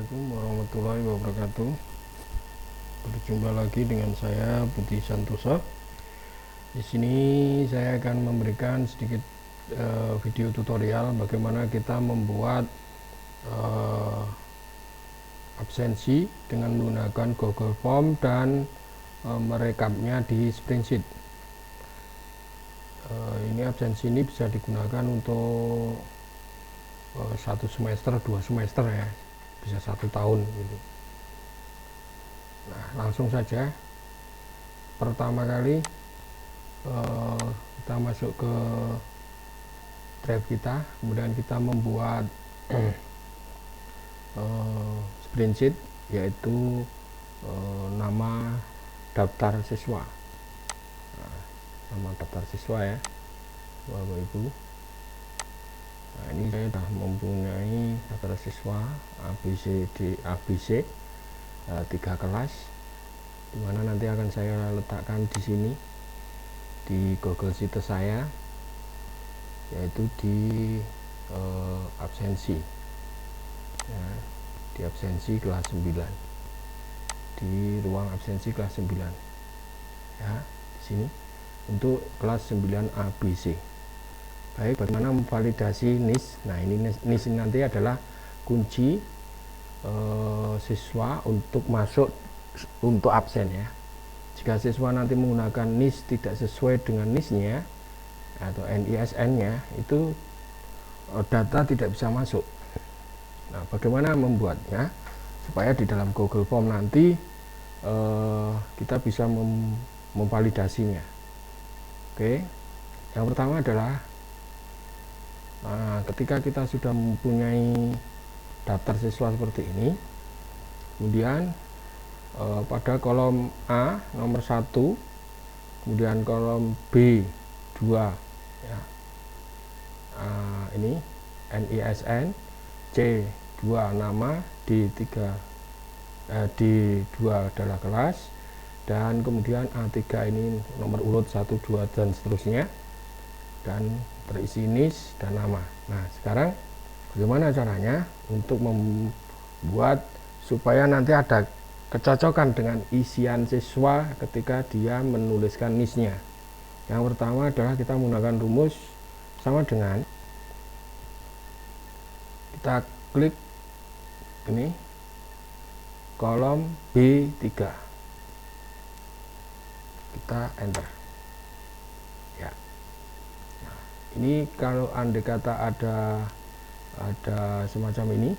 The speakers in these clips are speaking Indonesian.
Assalamualaikum warahmatullahi wabarakatuh. Berjumpa lagi dengan saya Budi Santoso. Di sini saya akan memberikan sedikit video tutorial bagaimana kita membuat absensi dengan menggunakan Google Form dan merekapnya di Spreadsheet. Ini absensi ini bisa digunakan untuk 1 semester, 2 semester ya, bisa 1 tahun gitu. Nah, langsung saja. Pertama kali kita masuk ke Drive kita, kemudian kita membuat Spreadsheet, yaitu nama daftar siswa. Nah, nama daftar siswa ya, Bapak Ibu. Nah, ini saya sudah mempunyai daftar siswa ABC 3 kelas, dimana nanti akan saya letakkan di sini di Google Sheet saya, yaitu di absensi ya, di absensi kelas 9, di ruang absensi kelas 9 ya, di sini untuk kelas 9 ABC. Baik, bagaimana memvalidasi NIS? Nah, ini NIS nanti adalah kunci siswa untuk masuk untuk absen ya. Jika siswa nanti menggunakan NIS tidak sesuai dengan NIS-nya atau NISN-nya, itu data tidak bisa masuk. Nah, bagaimana membuatnya supaya di dalam Google Form nanti kita bisa memvalidasinya? Oke, yang pertama adalah ketika kita sudah mempunyai daftar siswa seperti ini, kemudian pada kolom A nomor 1, kemudian kolom B 2 ya, ini NISN, C 2 nama, D2 adalah kelas, dan kemudian A3 ini nomor urut 1, 2 dan seterusnya, dan terisi NIS dan nama. Nah, sekarang bagaimana caranya untuk membuat supaya nanti ada kecocokan dengan isian siswa ketika dia menuliskan NIS-nya? Yang pertama adalah kita menggunakan rumus sama dengan kita klik ini kolom B3, kita enter ya. Nah, ini kalau andai kata ada semacam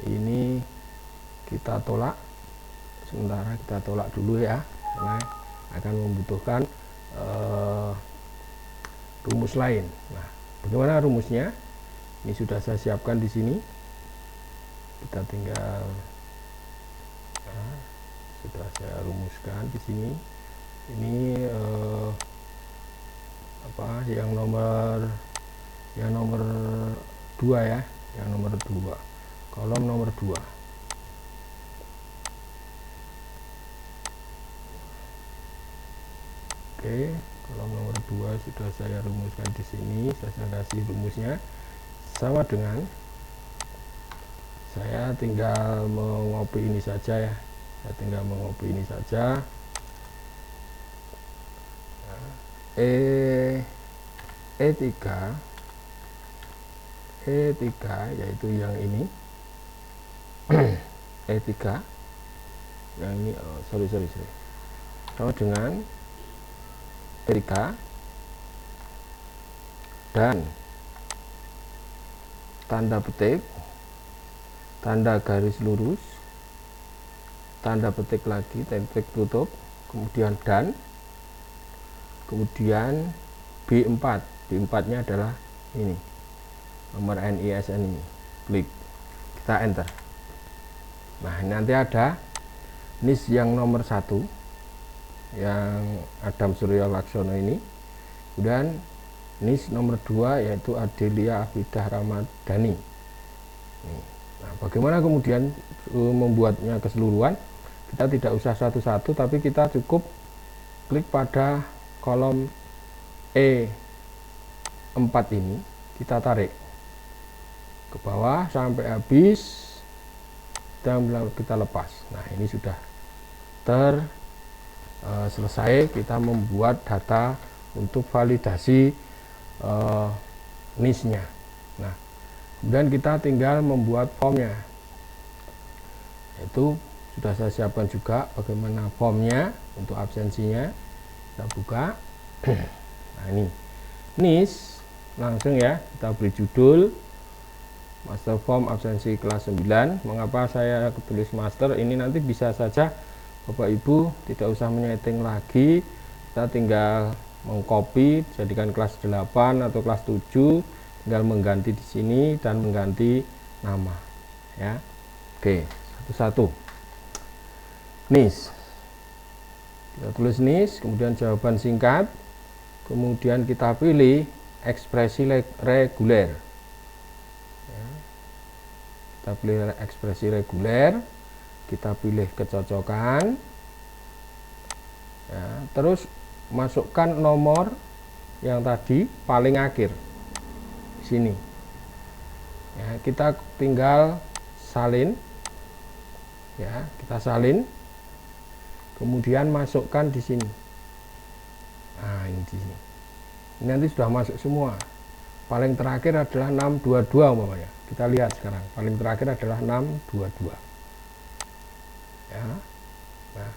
ini kita tolak sementara, kita tolak dulu ya, karena akan membutuhkan rumus lain. Nah, bagaimana rumusnya? Ini sudah saya siapkan di sini. Kita tinggal sudah saya rumuskan di sini. Ini yang nomor 2 ya, yang nomor 2, kolom nomor 2. Oke, kolom nomor 2 sudah saya rumuskan di sini. Saya kasih rumusnya sama dengan, saya tinggal mengopi ini saja ya. Saya tinggal mengopi ini saja. E3 yaitu yang ini. E3 yang ini, sorry sama dengan E3 dan tanda petik, tanda garis lurus, tanda petik lagi, tanda petik tutup, kemudian dan, kemudian B4 nya adalah ini nomor NISN ini, klik, kita enter. Nah, nanti ada NIS yang nomor 1 yang Adam Suryo Laksono ini, kemudian NIS nomor 2 yaitu Adelia Afidah Ramadhani. Nah, bagaimana kemudian membuatnya keseluruhan? Kita tidak usah satu-satu, tapi kita cukup klik pada kolom E4 ini, kita tarik ke bawah sampai habis, kita lepas. Nah, ini sudah selesai kita membuat data untuk validasi NIS-nya. Nah, kemudian kita tinggal membuat formnya, itu sudah saya siapkan juga bagaimana formnya untuk absensinya. Kita buka. Nah, ini NIS langsung ya, kita beri judul master form absensi kelas 9. Mengapa saya tulis master? Ini nanti bisa saja Bapak Ibu tidak usah menyeting lagi, kita tinggal mengcopy jadikan kelas 8 atau kelas 7, tinggal mengganti di sini dan mengganti nama ya. Oke, satu-satu. NIS, kita tulis NIS, kemudian jawaban singkat, kemudian kita pilih ekspresi reguler ya. Kita pilih ekspresi reguler, kita pilih kecocokan ya, terus masukkan nomor yang tadi paling akhir sini ya, kita tinggal salin ya, kita salin, kemudian masukkan di sini. Nah, ini di sini. Ini nanti sudah masuk semua. Paling terakhir adalah 622 umpamanya. Kita lihat sekarang, paling terakhir adalah 622 ya. Nah,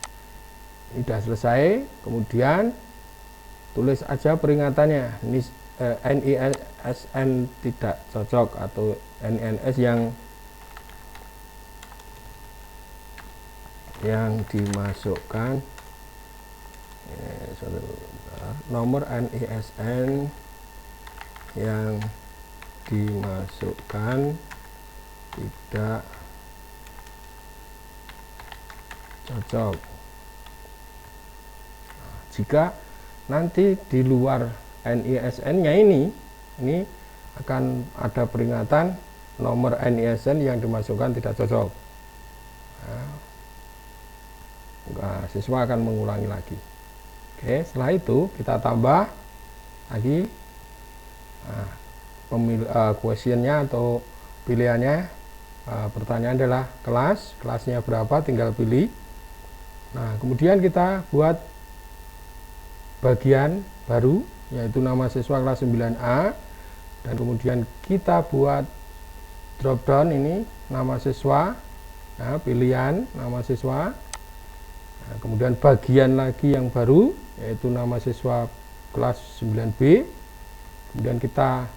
ini sudah selesai. Kemudian tulis aja peringatannya, NISN tidak cocok atau NINS yang dimasukkan nomor NISN yang dimasukkan tidak cocok. Jika nanti di luar NISN-nya ini akan ada peringatan nomor NISN yang dimasukkan tidak cocok. Nah, siswa akan mengulangi lagi. Oke, setelah itu kita tambah lagi questionnya atau pilihannya. Pertanyaan adalah kelasnya berapa, tinggal pilih. Nah, kemudian kita buat bagian baru yaitu nama siswa kelas 9A, dan kemudian kita buat drop down ini nama siswa, nah, pilihan nama siswa. Nah, kemudian bagian lagi yang baru yaitu nama siswa kelas 9B. Kemudian kita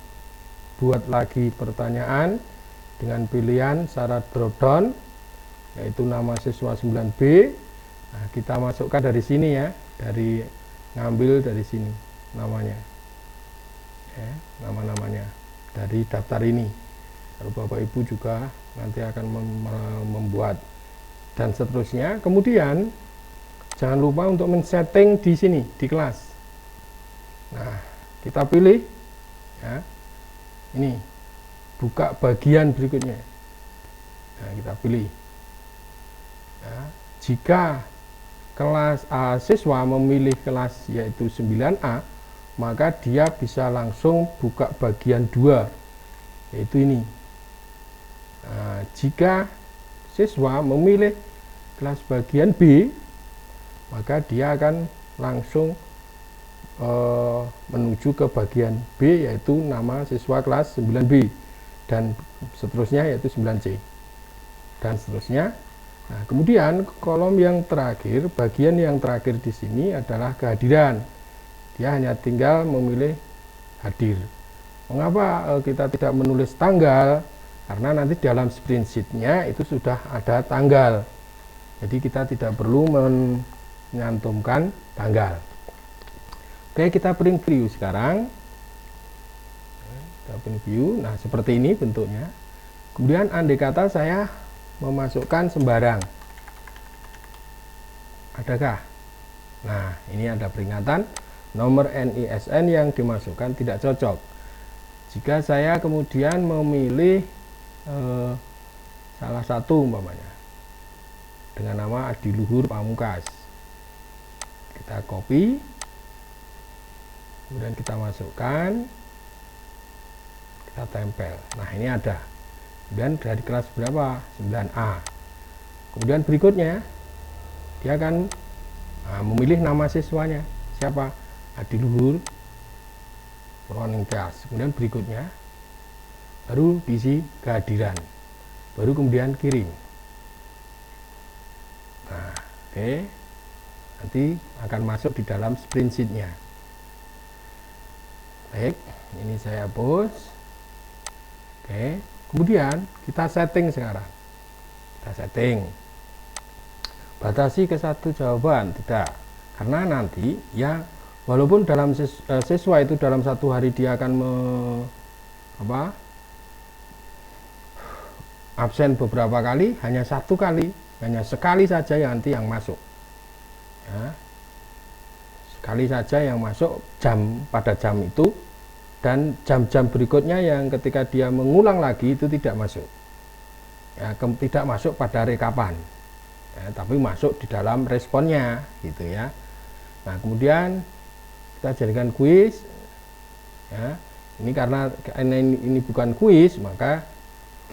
buat lagi pertanyaan dengan pilihan syarat drop down yaitu nama siswa 9B. Nah, kita masukkan dari sini ya, ngambil dari sini namanya ya, nama-namanya dari daftar ini. Lalu Bapak Ibu juga nanti akan membuat dan seterusnya. Kemudian jangan lupa untuk men-setting di sini di kelas. Nah, kita pilih ya, ini buka bagian berikutnya. Nah, kita pilih ya, jika kelas siswa memilih kelas yaitu 9A, maka dia bisa langsung buka bagian 2 yaitu ini. Nah, jika siswa memilih kelas bagian B, maka dia akan langsung menuju ke bagian B yaitu nama siswa kelas 9B, dan seterusnya yaitu 9C dan seterusnya. Nah, kemudian kolom yang terakhir, bagian yang terakhir di sini adalah kehadiran. Dia hanya tinggal memilih hadir. Mengapa kita tidak menulis tanggal? Karena nanti dalam spreadsheet-nya itu sudah ada tanggal. Jadi kita tidak perlu menyantumkan tanggal. Oke, kita print view sekarang. Kita print view. Nah, seperti ini bentuknya. Kemudian andai kata saya memasukkan sembarang, adakah? Nah, ini ada peringatan nomor NISN yang dimasukkan tidak cocok. Jika saya kemudian memilih salah satu umpamanya dengan nama Adiluhur Pamungkas, kita copy, kemudian kita masukkan, kita tempel. Nah, ini ada. Dan dari kelas berapa? 9A. Kemudian berikutnya dia akan memilih nama siswanya siapa, Adiluhur Running Tias. Kemudian berikutnya baru diisi kehadiran, baru kemudian kirim. Nah, oke, nanti akan masuk di dalam sprint sheet-nya. Baik, ini saya hapus. Oke, kemudian kita setting sekarang. Kita setting. Batasi ke satu jawaban, tidak. Karena nanti ya walaupun dalam siswa itu dalam satu hari dia akan absen beberapa kali, hanya satu kali, hanya sekali saja yang nanti yang masuk. Ya. Sekali saja yang masuk pada jam itu, dan jam-jam berikutnya yang ketika dia mengulang lagi itu tidak masuk. Ya, tidak masuk pada rekapan. Ya, tapi masuk di dalam responnya gitu ya. Nah, kemudian kita jadikan kuis ya. Ini karena ini bukan kuis, maka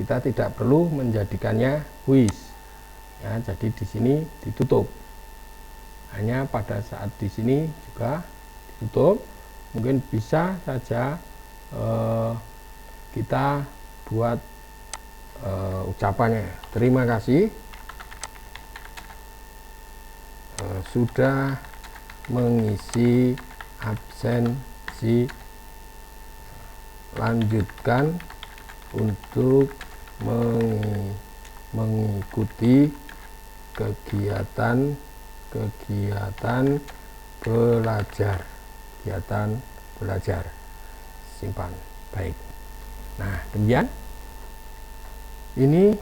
kita tidak perlu menjadikannya kuis ya. Jadi di sini ditutup, hanya pada saat di sini juga ditutup. Mungkin bisa saja kita buat ucapannya, terima kasih sudah mengisi absensi, lanjutkan untuk mengikuti kegiatan belajar, simpan. Baik, nah demikian ini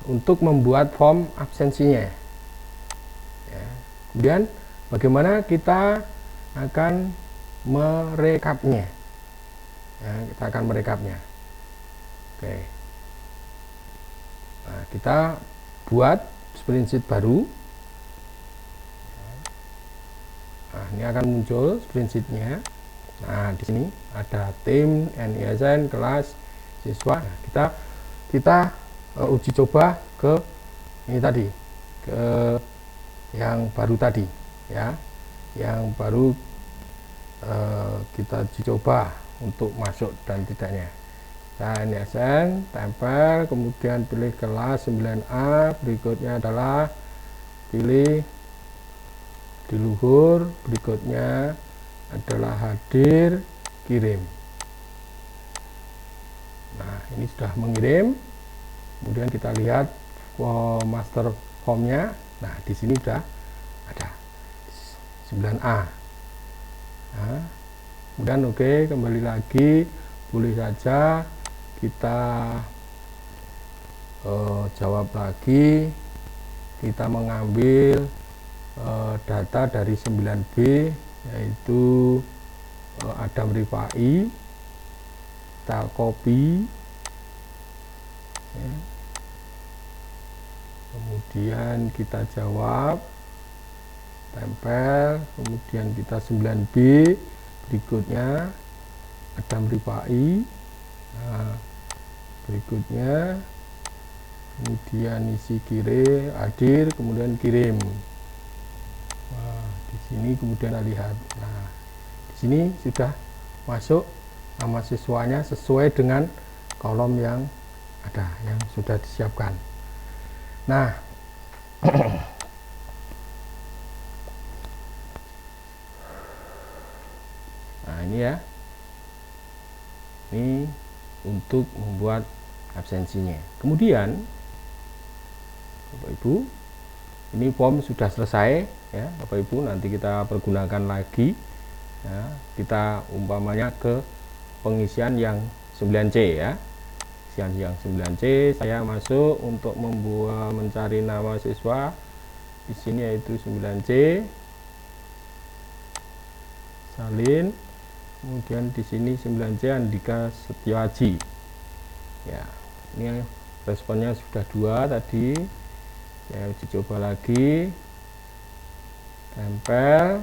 untuk membuat form absensinya ya. Kemudian bagaimana kita akan merekapnya ya, kita akan merekapnya. Oke, nah kita buat sprint sheet baru. Nah, ini akan muncul sprint sheet-nya. Nah, di sini ada tim, NISN, kelas, siswa. Nah, kita uji coba ke ini tadi, ke yang baru tadi ya, yang baru kita uji coba untuk masuk dan tidaknya. Nah, NISN, tempel, kemudian pilih kelas 9A, berikutnya adalah pilih Adiluhur, berikutnya adalah hadir, kirim. Nah, ini sudah mengirim. Kemudian kita lihat master formnya. Nah, di sini sudah ada 9A. Nah, kemudian oke, kembali lagi, boleh saja kita jawab lagi. Kita mengambil data dari 9B, yaitu Adam Rifai. Kita copy ya. Kemudian kita jawab, tempel, kemudian kita 9B, berikutnya Adam Rifai. Nah, berikutnya kemudian isi hadir, kemudian kirim. Nah, di sini kemudian kita lihat. Nah, di sini sudah masuk nama siswanya sesuai dengan kolom yang ada, yang sudah disiapkan. Nah, nah ini ya, ini untuk membuat absensinya. Kemudian Bapak Ibu, ini form sudah selesai ya Bapak Ibu, nanti kita pergunakan lagi ya, kita umpamanya ke pengisian yang 9C ya. Pengisian yang 9C, saya masuk untuk mencari nama siswa di sini, yaitu 9C, salin. Kemudian di sini 9C Andika Setiaji ya. Ini responnya sudah 2 tadi. Saya uji coba lagi, tempel,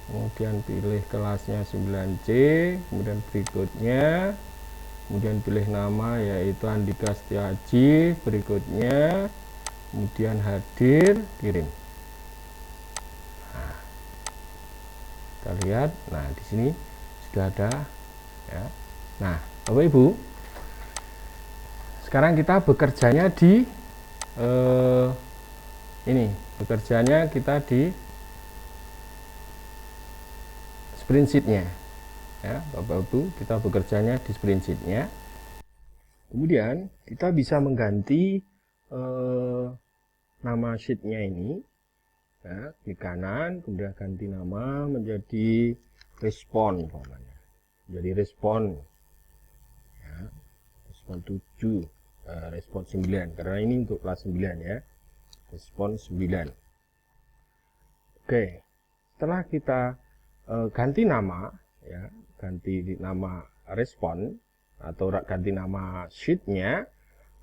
kemudian pilih kelasnya 9C, kemudian berikutnya kemudian pilih nama, yaitu Andika Setiaji, berikutnya kemudian hadir, kirim. Nah, kita lihat, nah di sini sudah ada ya. Nah, Bapak Ibu, sekarang kita bekerjanya di bekerjanya kita di sprint sheet-nya ya, Bapak Ibu, kita bekerjanya di sprint sheet-nya. Kemudian kita bisa mengganti nama sheet-nya ini ya, klik kanan, kemudian ganti nama menjadi respon, jadi respon ya, respon 7, respon 9, karena ini untuk kelas 9 ya, respon 9. Oke, setelah kita ganti nama ya, ganti nama respon atau ganti nama sheet-nya,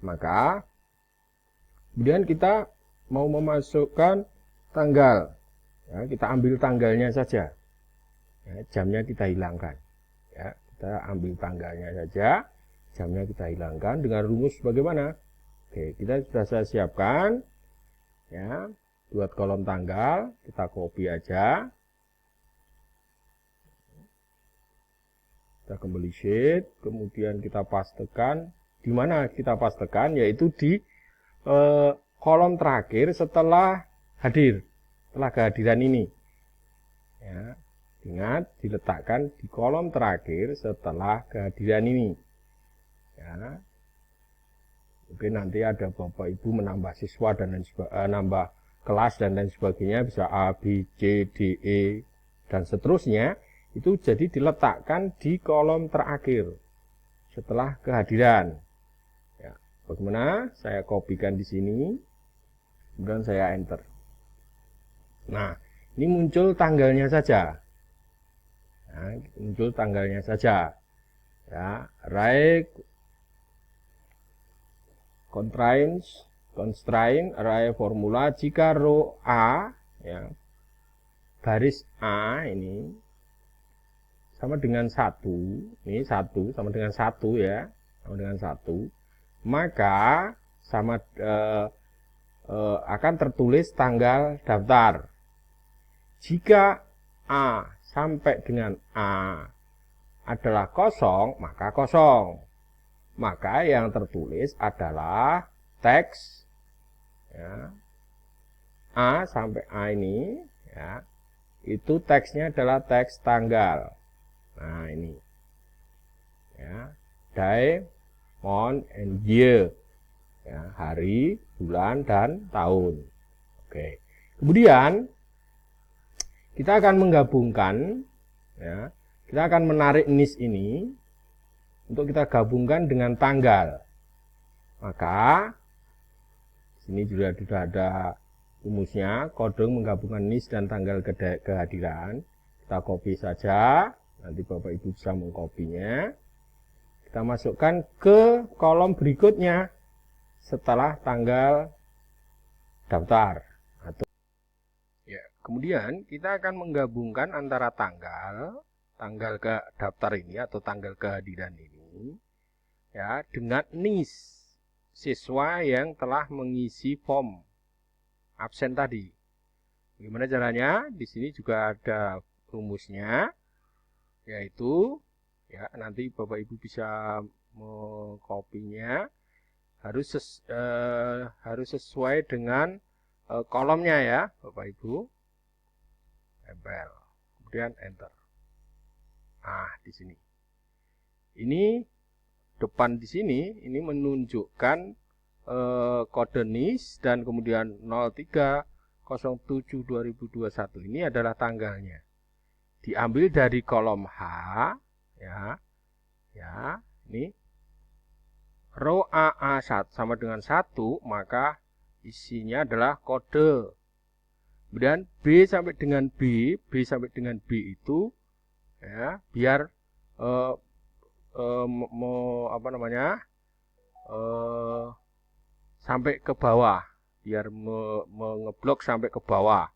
maka kemudian kita mau memasukkan tanggal ya, kita ambil tanggalnya saja ya, jamnya kita hilangkan ya, kita ambil tanggalnya saja, jamnya kita hilangkan dengan rumus bagaimana. Oke, kita sudah saya siapkan ya, buat kolom tanggal kita copy aja, kita kembali sheet, kemudian kita pastekan. Di mana kita pastekan, yaitu di kolom terakhir setelah hadir, setelah kehadiran ini ya, ingat diletakkan di kolom terakhir setelah kehadiran ini ya. Oke, nanti ada Bapak Ibu menambah siswa dan nambah kelas dan lain sebagainya, bisa A, B, C, D, E dan seterusnya, itu jadi diletakkan di kolom terakhir setelah kehadiran ya. Bagaimana? Saya kopikan di sini, kemudian saya enter. Nah, ini muncul tanggalnya saja. Nah, muncul tanggalnya saja. Ya, array constraint array formula jika row A ya, baris A ini sama dengan 1, ini 1 sama dengan 1 ya, sama dengan 1, maka sama akan tertulis tanggal daftar. Jika A sampai dengan A adalah kosong, maka kosong. Maka yang tertulis adalah teks ya, A sampai A ini ya, itu teksnya adalah teks tanggal. Nah ini ya, day, month, and year ya, hari, bulan, dan tahun. Oke, kemudian kita akan menggabungkan ya, kita akan menarik nis ini untuk kita gabungkan dengan tanggal. Maka sini juga sudah ada rumusnya, kode menggabungkan nis dan tanggal kehadiran. Kita copy saja, nanti Bapak Ibu bisa mengkopinya. Kita masukkan ke kolom berikutnya setelah tanggal daftar. Ya, kemudian kita akan menggabungkan antara tanggal ke daftar ini atau tanggal kehadiran ini ya dengan nis siswa yang telah mengisi form absen tadi. Gimana caranya? Di sini juga ada rumusnya, yaitu ya nanti Bapak Ibu bisa mengkopinya, harus sesuai dengan kolomnya ya Bapak Ibu. Tempel, kemudian enter. Nah, di sini. Ini depan di sini ini menunjukkan kode NIS dan kemudian 0307/2021 ini adalah tanggalnya. Diambil dari kolom H ya. Ya, ini row AA1 sama dengan 1, maka isinya adalah kode. Kemudian B sampai dengan B sampai dengan B itu ya, biar sampai ke bawah, biar mengeblok sampai ke bawah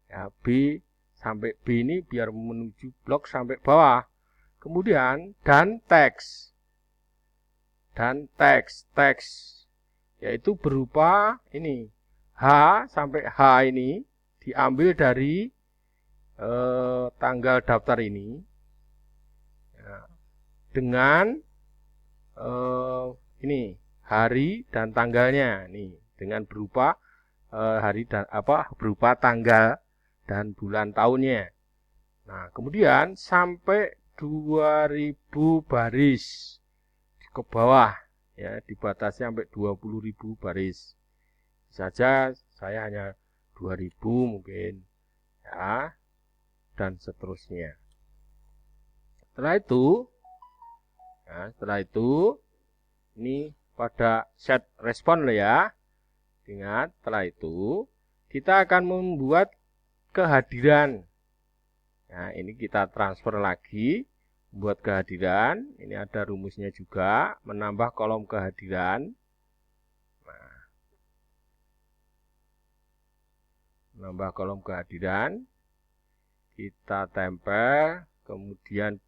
ya. B sampai B ini biar menuju blok sampai bawah. Kemudian dan teks yaitu berupa ini H sampai H ini diambil dari tanggal daftar ini ya, dengan ini hari dan tanggalnya nih dengan berupa hari dan berupa tanggal dan bulan tahunnya. Nah, kemudian sampai 2000 baris ke bawah ya, dibatasi sampai 20.000 baris. Saja saya hanya 2000 mungkin ya, dan seterusnya. Setelah itu ini pada set respon loh ya. Ingat, setelah itu kita akan membuat kehadiran. Nah, ini kita transfer lagi, buat kehadiran. Ini ada rumusnya juga, menambah kolom kehadiran. Nah, menambah kolom kehadiran, kita tempel, kemudian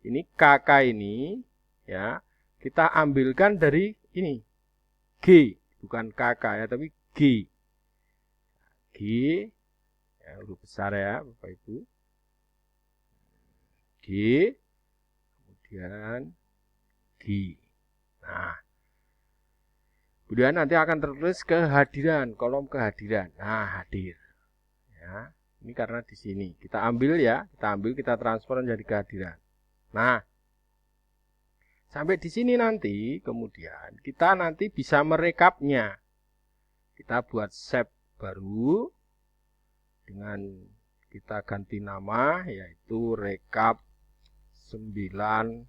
ini KK ini, ya, kita ambilkan dari ini, G, bukan KK ya, tapi G. G, ya, huruf besar ya, Bapak Ibu. G, kemudian G. Nah, kemudian nanti akan tertulis kehadiran, kolom kehadiran. Nah, hadir. Ya, ini karena di sini kita ambil ya, kita transfer menjadi kehadiran. Nah, sampai di sini nanti, kemudian kita nanti bisa merekapnya. Kita buat save baru dengan kita ganti nama, yaitu rekap 9,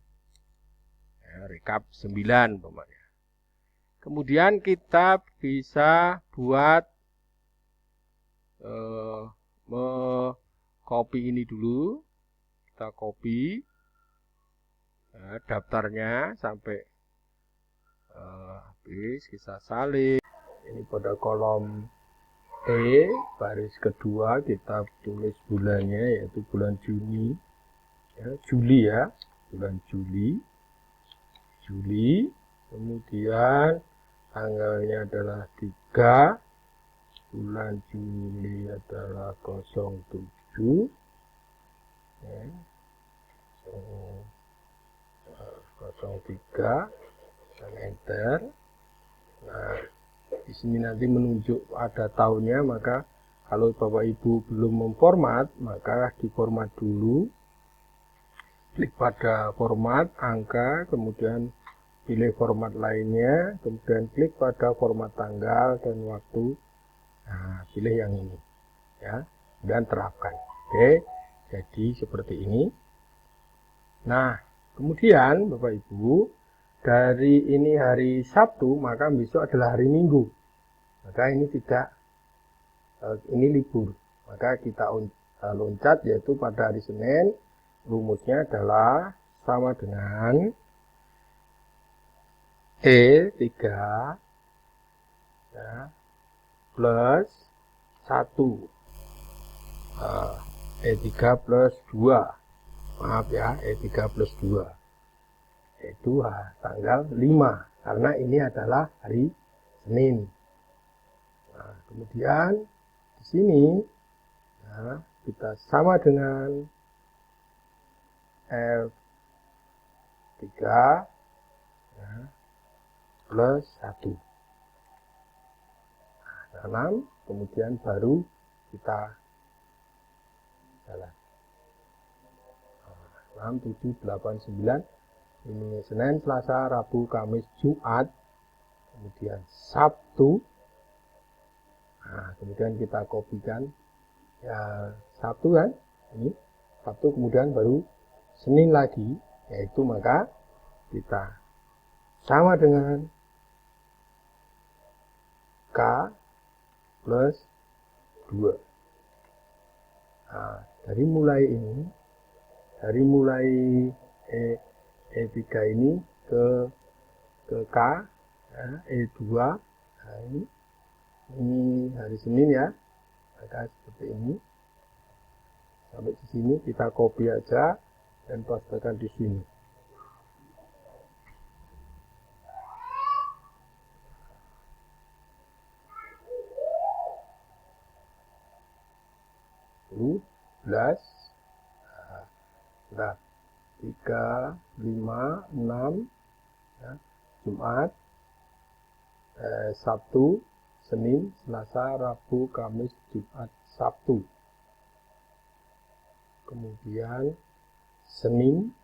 ya, rekap 9 pokoknya. Kemudian kita bisa buat copy ini dulu, kita copy ya, daftarnya sampai habis, kita salin. Ini pada kolom E baris kedua kita tulis bulannya, yaitu bulan Juni. Ya, Juli ya, bulan Juli, kemudian tanggalnya adalah 3, bulan Juli adalah 07, ya, 03, dan enter. Nah, di sini nanti menunjuk ada tahunnya, maka kalau Bapak Ibu belum memformat, maka diformat dulu. Klik pada format angka, kemudian pilih format lainnya, kemudian klik pada format tanggal dan waktu. Nah, pilih yang ini ya, dan terapkan. Oke, jadi seperti ini. Nah, kemudian Bapak Ibu, dari ini hari Sabtu, maka besok adalah hari Minggu. Maka ini tidak, ini libur. Maka kita loncat, yaitu pada hari Senin. Rumusnya adalah sama dengan E3 ya, plus 1. E3 plus 2. Maaf ya, E3 plus 2. Itu tanggal 5. Karena ini adalah hari Senin. Nah, kemudian di sini ya, kita sama dengan F3 ya, plus 1. Nah, 6, kemudian baru kita jalan. 6, 7, 8, 9. Ini Senin, Selasa, Rabu, Kamis, Jumat. Kemudian Sabtu. Nah, kemudian kita kopikan ya, Sabtu kan, ini Sabtu, kemudian baru Senin lagi, yaitu maka kita sama dengan K plus 2. Nah, dari mulai E3 ini ke K, ya, E2, nah ini hari Senin ya, maka seperti ini. Sampai di sini kita copy aja dan pastekan di sini. 12, nah, 3, 5, 6, ya, Jumat, Sabtu, Senin, Selasa, Rabu, Kamis, Jumat, Sabtu. Kemudian Senin,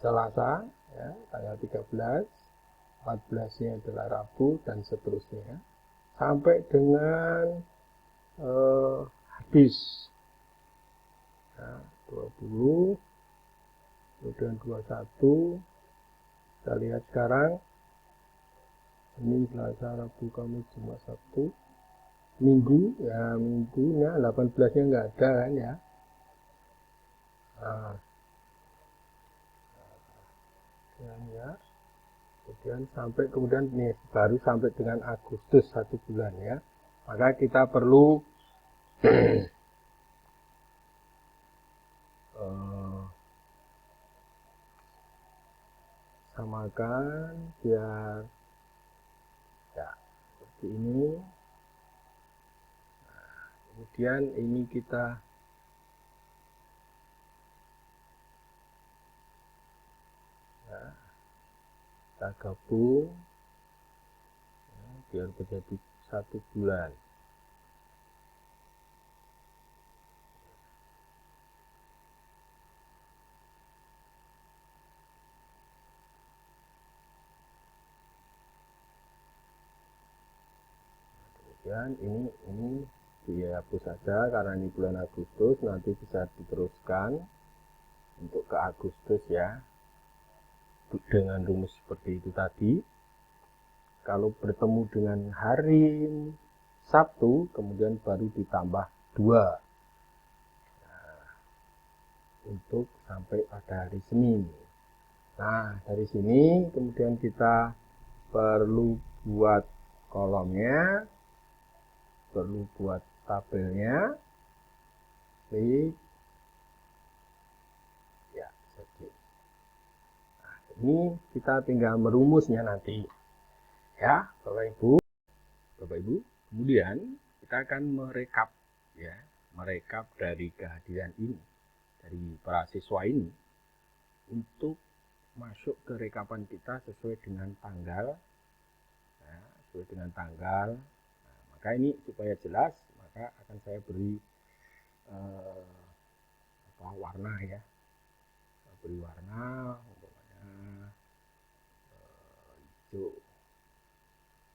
Selasa, ya, tanggal 13, 14-nya adalah Rabu, dan seterusnya. Sampai dengan habis. Nah, 20, kemudian 21, kita lihat sekarang, Senin, Selasa, Rabu, Kamis, Jumat, Sabtu. Minggu, ya minggunya 18-nya nggak ada kan ya. Nah, ya. Kemudian sampai kemudian nih baru sampai dengan Agustus 1 bulan ya. Maka kita perlu samakan biar ya seperti ini. Nah, kemudian ini kita gabung ya, biar menjadi 1 bulan. Kemudian ini dihapus saja karena ini bulan Agustus, nanti bisa diteruskan untuk ke Agustus ya, dengan rumus seperti itu tadi. Kalau bertemu dengan hari Sabtu, kemudian baru ditambah 2 untuk sampai pada hari Senin. Nah, dari sini kemudian kita perlu buat kolomnya, perlu buat tabelnya, klik, ya, sedikit. Nah, ini kita tinggal merumusnya nanti, ya, Bapak Ibu. Kemudian kita akan merekap, ya, merekap dari kehadiran ini, dari para siswa ini, untuk masuk ke rekapan kita sesuai dengan tanggal, ya, sesuai dengan tanggal. Nah, maka ini supaya jelas, maka akan saya beri warna ya, beri warna, umpamanya hijau,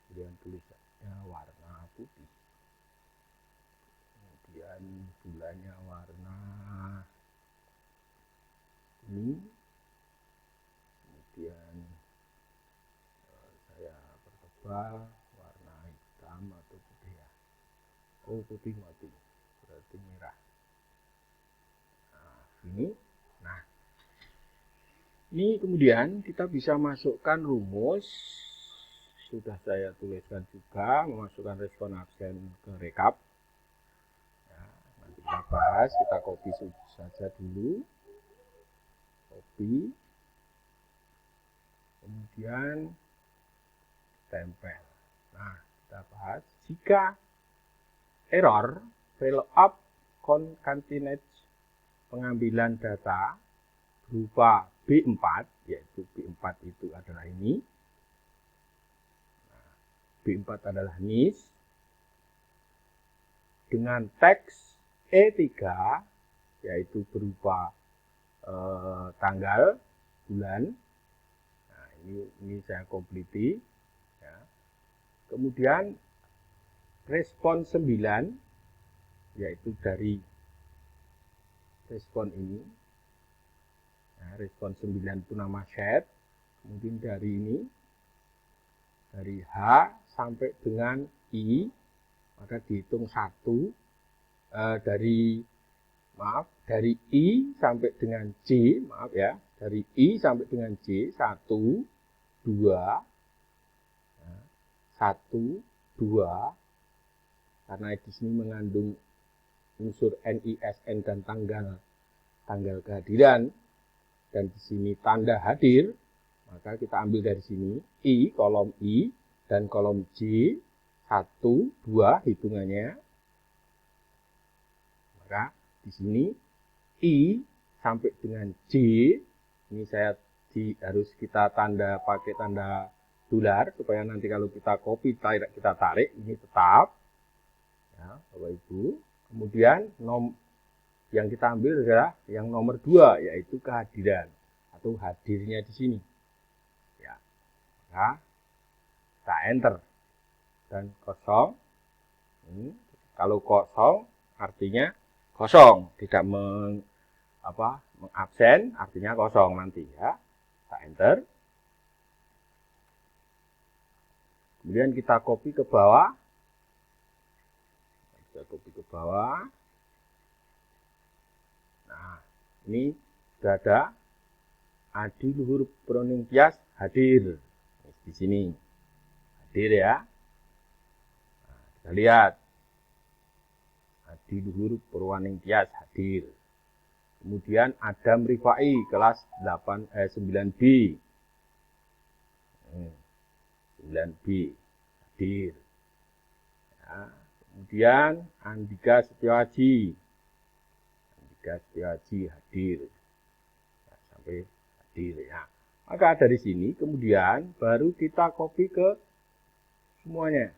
kemudian tulisannya warna putih, kemudian bulannya warna kuning, kemudian saya pertebal warna hitam atau putih ya. Oh, putih mati, berarti merah. Nah, ini. Nah, ini kemudian kita bisa masukkan rumus. Sudah saya tuliskan juga, memasukkan respon absen ke rekap. Ya, nanti kita bahas, kita copy saja dulu. Copy. Kemudian tempel. Nah, kita bahas jika error fail up concatenate pengambilan data berupa B4, yaitu B4 itu adalah ini. Nah, B4 adalah NIS dengan teks E3, yaitu berupa tanggal, bulan. Nah, ini saya kompliti. Ya. Kemudian respon 9, yaitu dari respon ini. Nah, respon 9 itu nama set. Kemudian dari ini, dari H sampai dengan I, maka dihitung 1. Dari I sampai dengan J, maaf ya, dari I sampai dengan J, 1, 2, 1, 2, karena di sini mengandung unsur NISN dan tanggal kehadiran, dan di sini tanda hadir, maka kita ambil dari sini I, kolom I, dan kolom J, 1, 2 hitungannya. Maka di sini I sampai dengan J ini harus kita pakai tanda dolar supaya nanti kalau kita copy kita tarik ini tetap ya, Bapak Ibu. Kemudian yang kita ambil adalah yang nomor 2 yaitu kehadiran atau hadirnya di sini. Ya. Maka kita enter dan kosong. Kalau kosong artinya kosong, tidak mengabsen artinya kosong nanti ya. Kita enter. Kemudian kita copy ke bawah. Kita copy ke bawah. Nah, ini sudah ada Adi Luhur Purwaning Tias hadir di sini. Hadir ya. Nah, kita lihat Adi Luhur Purwaning Tias hadir. Kemudian Adam Rifai kelas 9B. 9B hadir. Ya. Kemudian Andika Setiawaji. Andika Setiawaji hadir. Nah, sampai hadir ya. Maka dari sini kemudian baru kita copy ke semuanya.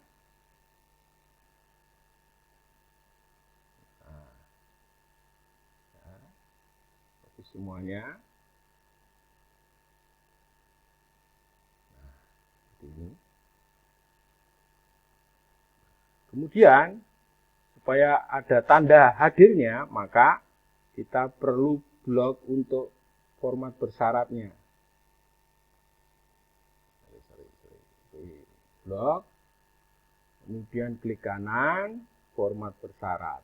Copy semuanya. Nah, ini. Kemudian supaya ada tanda hadirnya, maka kita perlu blok untuk format bersyaratnya. Blok, kemudian klik kanan, format bersyarat.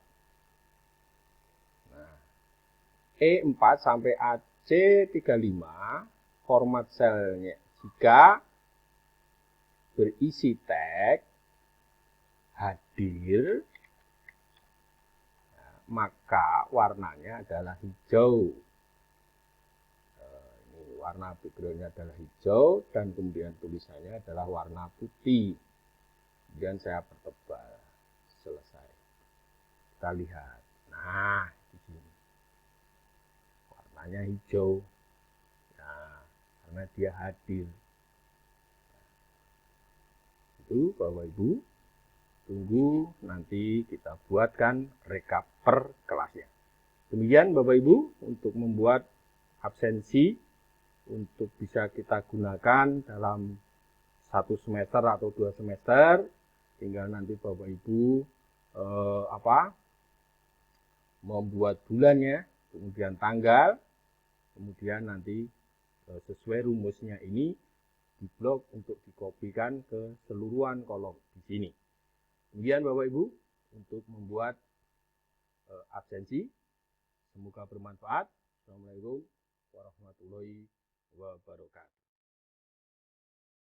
Nah, E4 sampai AC35, format selnya jika berisi tag hadir, maka warnanya adalah hijau. Ini warna backgroundnya adalah hijau dan kemudian tulisannya adalah warna putih. Kemudian saya pertebal. Selesai. Kita lihat. Nah, di sini warnanya hijau. Nah, karena dia hadir. Itu Bapak Ibu. Tunggu nanti kita buatkan rekap per kelasnya. Demikian Bapak Ibu untuk membuat absensi untuk bisa kita gunakan dalam 1 semester atau 2 semester. Tinggal nanti Bapak Ibu membuat bulannya, kemudian tanggal, kemudian nanti sesuai rumusnya ini diblok untuk dikopikan ke seluruhan kolom di sini. Kemudian Bapak Ibu untuk membuat absensi, semoga bermanfaat. Assalamualaikum warahmatullahi wabarakatuh.